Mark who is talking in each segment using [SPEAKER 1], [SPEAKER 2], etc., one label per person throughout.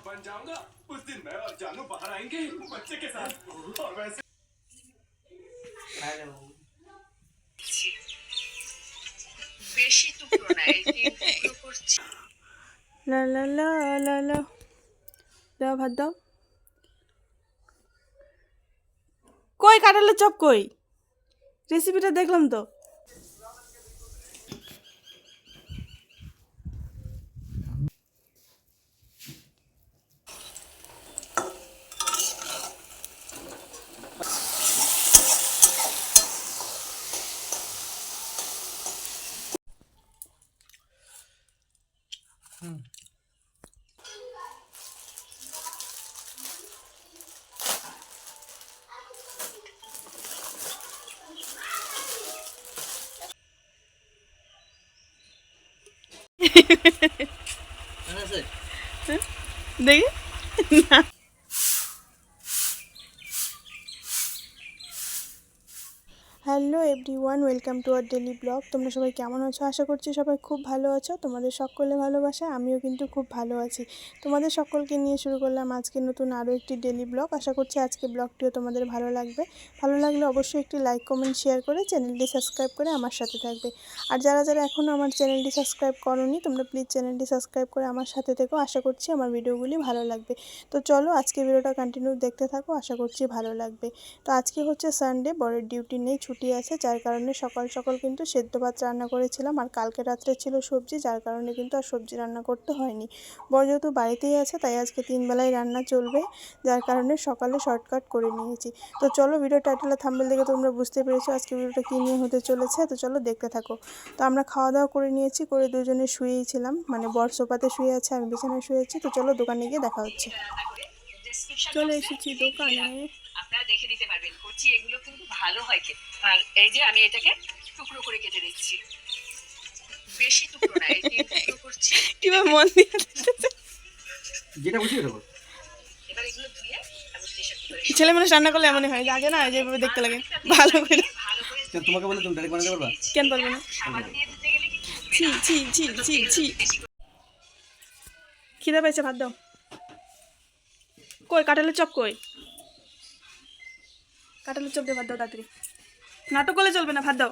[SPEAKER 1] बन जाऊंगा उस दिन मैं और जानू बाहर आएंगे बच्चे के साथ और वैसे
[SPEAKER 2] বেশি টুকরো না, এই 3 টুকরো করছি।
[SPEAKER 3] লা লা লা লা লা, দাও ভাত দাও। কই কাঁঠালের চপ কই? রেসিপিটা দেখলাম তো। দেখি না। Hello everyone, welcome to our daily blog. তোমরা সবাই কেমন আছো? আশা করছি সবাই খুব ভালো আছো। তোমাদের সকলে ভালোবাসা, আমিও কিন্তু খুব ভালো আছি। তোমাদের সকলকে নিয়ে শুরু করলাম আজকে নতুন আরও একটি ডেলি ব্লগ। আশা করছি আজকে ব্লগটিও তোমাদের ভালো লাগবে। ভালো লাগলে অবশ্যই একটি লাইক কমেন্ট শেয়ার করে চ্যানেলটি সাবস্ক্রাইব করে আমার সাথে থাকবে। আর যারা যারা এখনও আমার চ্যানেলটি সাবস্ক্রাইব করোনি, তোমরা প্লিজ চ্যানেলটি সাবস্ক্রাইব করে আমার সাথে থেকো। আশা করছি আমার ভিডিওগুলি ভালো লাগবে। তো চলো আজকে ভিডিওটা কন্টিনিউ দেখতে থাকো, আশা করছি ভালো লাগবে। তো আজকে হচ্ছে সানডে, বরের ডিউটি নেই, ছুটি আছে, যার কারণে সকাল সকাল কিন্তু সেদ্ধ ভাত রান্না করেছিলাম। আর কালকে রাত্রে ছিল সবজি, যার কারণে কিন্তু আর সবজি রান্না করতে হয়নি। বর যেহেতু বাড়িতেই আছে তাই আজকে 3 বেলায় রান্না চলবে, যার কারণে সকালে শর্টকাট করে নিয়েছি। তো চলো, ভিডিও টাইটেল আর থাম্বনেল দেখে তোমরা বুঝতে পেরেছো আজকে ভিডিওটা কী নিয়ে হতে চলেছে। তো চলো দেখতে থাকো। তো আমরা খাওয়া দাওয়া করে নিয়েছি, করে দুজনে শুয়েই ছিলাম, মানে বর সোফাতে শুয়ে আছে, আমি বিছানায় শুয়েছি। তো চলো দোকানে গিয়ে দেখা হচ্ছে। চলে এসেছি দোকানে।
[SPEAKER 2] আপনারা দেখে নিতে পারবেন, কচি এগুলো কিন্তু ভালো হয় খেতে। আর এই যে আমি এটাকে টুকরো করে কেটে দিচ্ছি, বেশি টুকরো না, এই 3 টুকরো করছি।
[SPEAKER 3] কিভাবে মন দিয়ে
[SPEAKER 4] যেটা বুঝিয়ে দেবো।
[SPEAKER 2] এবার এগুলো ধুয়ে আমি প্রেসার কুকারে
[SPEAKER 3] ছেলে মানুষ রান্না করলে এমনই হয়, আগে না যেভাবে দেখতে লাগে ভালো করে।
[SPEAKER 2] ভালো করে
[SPEAKER 4] তোমাকে বলে তুমি ডাইরেক্ট বানাতে পারবা?
[SPEAKER 3] কেন পারবে না?
[SPEAKER 2] সাবান দিয়ে ধুতে গেলে কিন্তু
[SPEAKER 3] ছি ছি ছি ছি ছি। খিদে পেয়েছে, ভাত দাও। কই কাঁঠালের চপ কই? কাঁঠালের চপ দিয়ে ভাত দাও তাড়াতাড়ি। নাটক করলে চলবে না, ভাত দাও।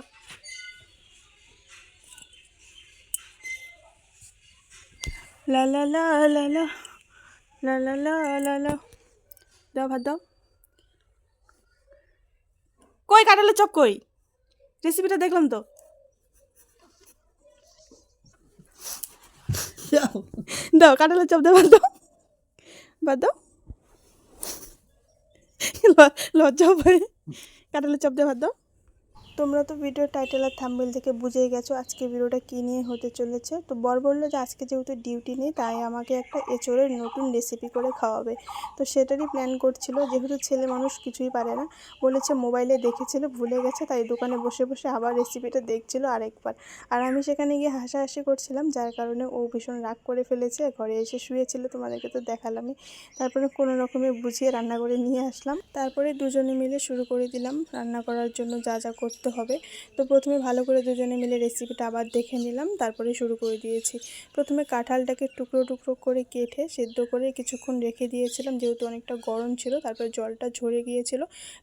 [SPEAKER 3] লা লা লা লা লা লা লা লা লা লা, দাও ভাত দাও। কই কাঁঠালের চপ কই? রেসিপিটা দেখলাম তো। দাও কাঁঠালের চপ দাও, ভাত দাও, ভাত দাও। লজ্জা পায়। কাঁঠালের চপ দিয়ে ভাত দাও। তোমরা তো ভিডিওর টাইটেল আর থাম্বনেল থেকে বুঝেই গেছো আজকে ভিডিওটা কী নিয়ে হতে চলেছে। তো বর বললো যে আজকে যেহেতু ডিউটি নেই তাই আমাকে একটা এঁচোড়ের নতুন রেসিপি করে খাওয়াবে। তো সেটারই প্ল্যান করছিল, যেহেতু ছেলে মানুষ কিছুই পারে না, বলেছে মোবাইলে দেখেছিল ভুলে গেছে, তাই দোকানে বসে বসে আবার রেসিপিটা দেখছিল আরেকবার। আর আমি সেখানে গিয়ে হাসাহাসি করছিলাম, যার কারণে ও ভীষণ রাগ করে ফেলেছে। ঘরে এসে শুয়েছিল, তোমাদেরকে তো দেখালামই। তারপরে কোনো রকমে বুঝিয়ে রান্না করে নিয়ে আসলাম। তারপরে দুজনে মিলে শুরু করে দিলাম রান্না করার জন্য যা যা করতে হবে। তো প্রথমে ভালো করে দুজনে মিলে রেসিপিটা আবার দেখে নিলাম, তারপরে শুরু করে দিয়েছি। প্রথমে কাঁঠালটাকে টুকরো টুকরো করে কেটে সেদ্ধ করে কিছুক্ষণ রেখে দিয়েছিলাম, যেহেতু অনেকটা গরম ছিল। তারপরে জলটা ঝরে গিয়েছিল।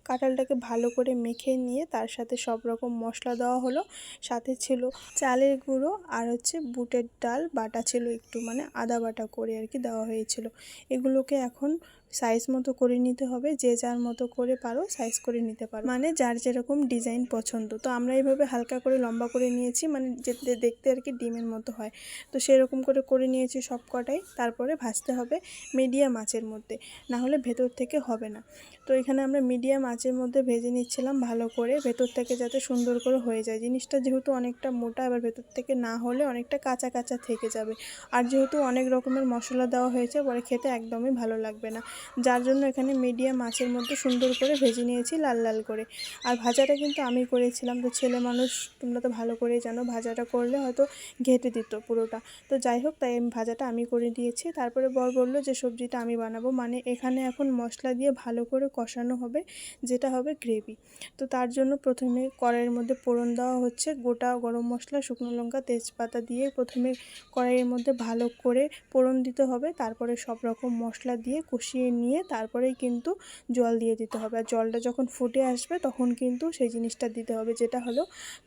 [SPEAKER 3] কাঁঠালটাকে ভালো করে মেখে নিয়ে তার সাথে সব রকম মশলা দেওয়া হলো। সাথে ছিল চালের গুঁড়ো আর হচ্ছে বুটের ডাল বাটা ছিল একটু, মানে আদা বাটা করে আর কি দেওয়া হয়েছিল। এগুলোকে এখন সাইজ মতো করে নিতে হবে, যে যার মতো করে পারো সাইজ করে নিতে পারো, মানে যার যেরকম ডিজাইন পছন্দ। তো আমরা এইভাবে হালকা করে লম্বা করে নিয়েছি, মানে যেতে দেখতে আর কি ডিমের মতো হয়। তো সেরকম করে করে নিয়েছি সব কটাই। তারপরে ভাজতে হবে মিডিয়াম আঁচের মধ্যে, না হলে ভেতর থেকে হবে না। তো এখানে আমরা মিডিয়াম আঁচের মধ্যে ভেজে নিচ্ছিলাম ভালো করে, ভেতর থেকে যাতে সুন্দর করে হয়ে যায়। জিনিসটা যেহেতু অনেকটা মোটা, এবার ভেতর থেকে না হলে অনেকটা কাঁচা কাঁচা থেকে যাবে। আর যেহেতু অনেক রকমের মশলা দেওয়া হয়েছে, পরে খেতে একদমই ভালো লাগবে না, যার জন্য এখানে মিডিয়াম আঁচের মধ্যে সুন্দর করে ভেজে নিয়েছি লাল লাল করে। আর ভাজাটা কিন্তু আমি করেছিলাম, তো ছেলে মানুষ তোমরা তো ভালো করেই জানো ভাজাটা করলে হয়তো ঘেঁটে দিত পুরোটা। তো যাই হোক, তাই আমি ভাজাটা আমি করে দিয়েছি। তারপরে বর বললো যে সবজিটা আমি বানাবো, মানে এখানে এখন মশলা দিয়ে ভালো করে কষানো হবে, যেটা হবে গ্রেভি। তো তার জন্য প্রথমে কড়াইয়ের মধ্যে ফোড়ন দেওয়া হচ্ছে, গোটা গরম মশলা, শুকনো লঙ্কা, তেজপাতা দিয়ে প্রথমে কড়াইয়ের মধ্যে ভালো করে ফোড়ন দিতে হবে। তারপরে সব রকম মশলা দিয়ে কষিয়ে নিয়ে তারপরেই কিন্তু জল দিয়ে দিতে হবে। আর জলটা যখন ফুটে আসবে তখন কিন্তু সেই জিনিসটা দিতে হবে, যেটা হলো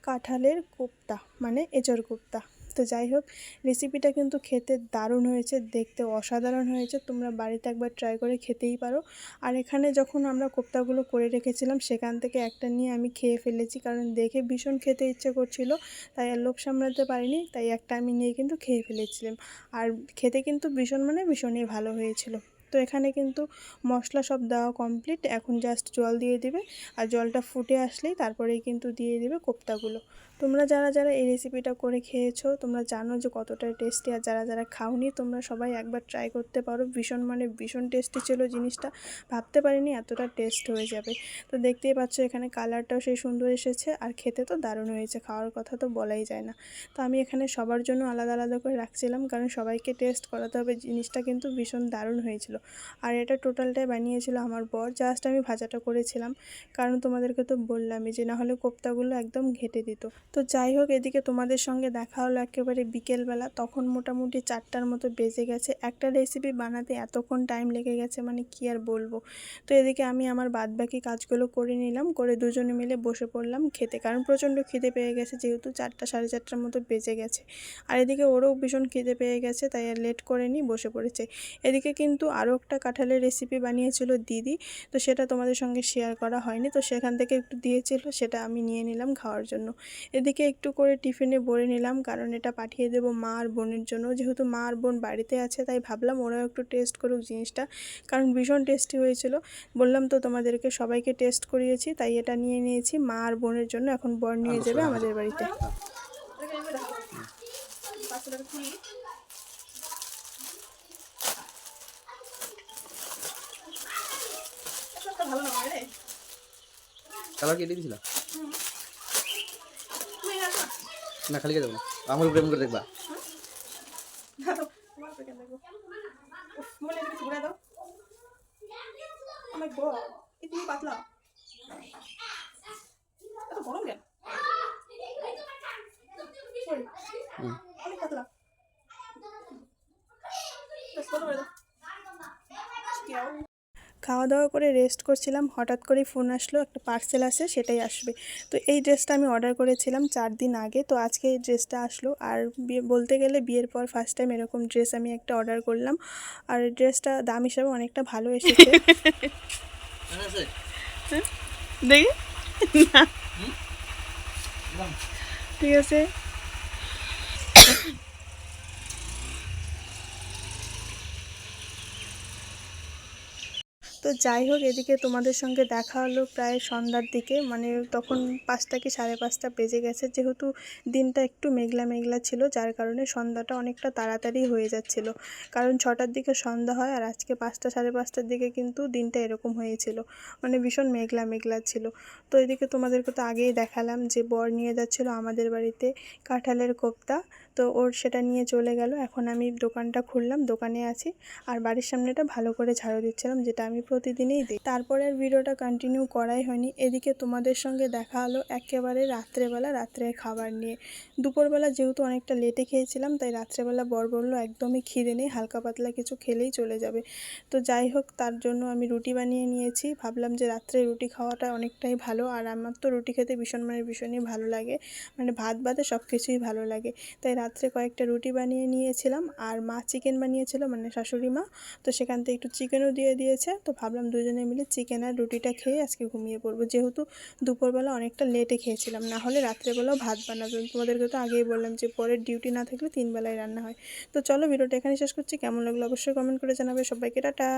[SPEAKER 3] কাঁঠালের কোপ্তা, মানে এঁচড় কোপ্তা। তো যাই হোক, রেসিপিটা কিন্তু খেতে দারুণ হয়েছে, দেখতে অসাধারণ হয়েছে। তোমরা বাড়িতে একবার ট্রাই করে খেতেই পারো। আর এখানে যখন আমরা কোপ্তাগুলো করে রেখেছিলাম সেখান থেকে একটা নিয়ে আমি খেয়ে ফেলেছি, কারণ দেখে ভীষণ খেতে ইচ্ছে করছিল, তাই আর লোভ সামলাতে পারিনি, তাই একটা আমি নিয়ে কিন্তু খেয়ে ফেলেছিলাম। আর খেতে কিন্তু ভীষণ মানে ভীষণই ভালো হয়েছিল। তো এখানে কিন্তু মশলা সব দেওয়া কমপ্লিট, এখন জাস্ট জল দিয়ে দিবে। আর জলটা ফুটে আসলেই তারপরেই কিন্তু দিয়ে দেবে কোপ্তাগুলো। তোমরা যারা যারা এই রেসিপিটা করে খেয়েছো তোমরা জানো যে কতটা টেস্টি। আর যারা যারা খাওনি তোমরা সবাই একবার ট্রাই করতে পারো, ভীষণ মানে ভীষণ টেস্টি ছিল জিনিসটা। ভাবতে পারিনি এতটা টেস্ট হয়ে যাবে। তো দেখতেই পাচ্ছ এখানে কালারটাও সেই সুন্দর এসেছে, আর খেতে তো দারুণ হয়েছে, খাওয়ার কথা তো বলাই যায় না। তো আমি এখানে সবার জন্য আলাদা আলাদা করে রাখছিলাম, কারণ সবাইকে টেস্ট করাতে হবে। জিনিসটা কিন্তু ভীষণ দারুণ হয়েছিল। আর এটা টোটালটাই বানিয়েছিল আমার বর, জাস্ট আমি ভাজাটা করেছিলাম, কারণ তোমাদেরকে তো বললামই যে না হলে কোপ্তাগুলো একদম ঘেঁটে দিত। তো যাই হোক, এদিকে তোমাদের সঙ্গে দেখা হলো একেবারে বিকেলবেলা, তখন মোটামুটি 4টার মতো বেজে গেছে। একটা রেসিপি বানাতে এতক্ষণ টাইম লেগে গেছে মানে কি আর বলবো। তো এদিকে আমি আমার বাদবাকি কাজগুলো করে নিলাম, করে দুজনে মিলে বসে পড়লাম খেতে, কারণ প্রচণ্ড খিদে পেয়ে গেছে, যেহেতু 4টা 4:30টার মতো বেজে গেছে। আর এদিকে ওরও ভীষণ খিদে পেয়ে গেছে, তাই আর লেট করে নি, বসে পড়েছে। এদিকে কিন্তু আরও একটা কাঁঠালের রেসিপি বানিয়েছিল দিদি, তো সেটা তোমাদের সঙ্গে শেয়ার করা হয়নি, তো সেখান থেকে একটু দিয়েছিল, সেটা আমি নিয়ে নিলাম খাওয়ার জন্য। এদিকে একটু করে টিফিনে ভরে নিলাম, কারণ এটা পাঠিয়ে দেবো মা আর বোনের জন্য, যেহেতু মা আর বোন বাড়িতে আছে, তাই ভাবলাম ওরাও একটু টেস্ট করুক জিনিসটা, কারণ ভীষণ টেস্টি হয়েছিল। বললাম তো তোমাদেরকে সবাইকে টেস্ট করিয়েছি, তাই এটা নিয়ে নিয়েছি মা আর বোনের জন্য। এখন বর নিয়ে যাবে আমাদের বাড়িতে।
[SPEAKER 4] কালার কি দিয়ে দিয়েছিল? না খালি কে দেবো না, আমার উপরে এমন করে দেখবা।
[SPEAKER 3] পাতলা গরম কেন? অনেক পাতলা। খাওয়া দাওয়া করে রেস্ট করছিলাম, হঠাৎ করেই ফোন আসলো, একটা পার্সেল আসে, সেটাই আসবে। তো এই ড্রেসটা আমি অর্ডার করেছিলাম 4 দিন আগে, তো আজকে এই ড্রেসটা আসলো। আর বলতে গেলে বিয়ের পর ফার্স্ট টাইম এরকম ড্রেস আমি একটা অর্ডার করলাম, আর ড্রেসটা দাম হিসাবে অনেকটা ভালো এসেছে। দেখি ঠিক আছে। তো যাই হোক, এদিকে তোমাদের সঙ্গে দেখা হলো প্রায় সন্ধ্যার দিকে, মানে তখন 5টা কি 5:30 বেজে গেছে, যেহেতু দিনটা একটু মেঘলা মেঘলা ছিল, যার কারণে সন্ধ্যাটা অনেকটা তাড়াতাড়ি হয়ে যাচ্ছিল, কারণ 6টার দিকে সন্ধ্যা হয়, আর আজকে 5টা 5:30টার দিকে কিন্তু দিনটা এরকম হয়েছিল, মানে ভীষণ মেঘলা মেঘলা ছিল। তো এদিকে তোমাদেরকে তো আগেই দেখালাম যে বর নিয়ে যাচ্ছিলো আমাদের বাড়িতে কাঁঠালের কোপ্তা, তো ওর সেটা নিয়ে চলে গেল। এখন আমি দোকানটা খুললাম, দোকানে আছি, আর বাড়ির সামনেটা ভালো করে ঝাড়ু দিচ্ছিলাম, যেটা আমি প্রতিদিনই দিই। তারপরে আর ভিডিওটা কন্টিনিউ করাই হয়নি। এদিকে তোমাদের সঙ্গে দেখা হলো একেবারে রাত্রেবেলা, রাত্রের খাবার নিয়ে। দুপুরবেলা যেহেতু অনেকটা লেটে খেয়েছিলাম, তাই রাত্রেবেলা বর বললো একদমই খিদে নেই, হালকা পাতলা কিছু খেলেই চলে যাবে। তো যাই হোক, তার জন্য আমি রুটি বানিয়ে নিয়েছি। ভাবলাম যে রাত্রে রুটি খাওয়াটা অনেকটাই ভালো, আর আমার তো রুটি খেতে ভীষণ মানে ভীষণই ভালো লাগে, মানে ভাত বাদে সব কিছুই ভালো লাগে। তাই রাত্রে কয়েকটা রুটি বানিয়ে নিয়েছিলাম, আর মা চিকেন বানিয়েছিল, মানে শাশুড়ি মা, তো সেখান থেকে একটু চিকেনও দিয়ে দিয়েছে। তো ভাবলাম দুজনে মিলে চিকেন আর রুটিটা খেয়ে আজকে ঘুমিয়ে পড়বো, যেহেতু দুপুরবেলা অনেকটা লেটে খেয়েছিলাম, না হলে রাত্রেবেলাও ভাত বানাতাম। তোমাদেরকে তো আগেই বললাম যে পরের ডিউটি না থাকলে 3 বেলায় রান্না হয়। তো চলো, ভিডিওটা এখানে শেষ করছি। কেমন লাগলো অবশ্যই কমেন্ট করে জানাবে। সবাইকে টাটা।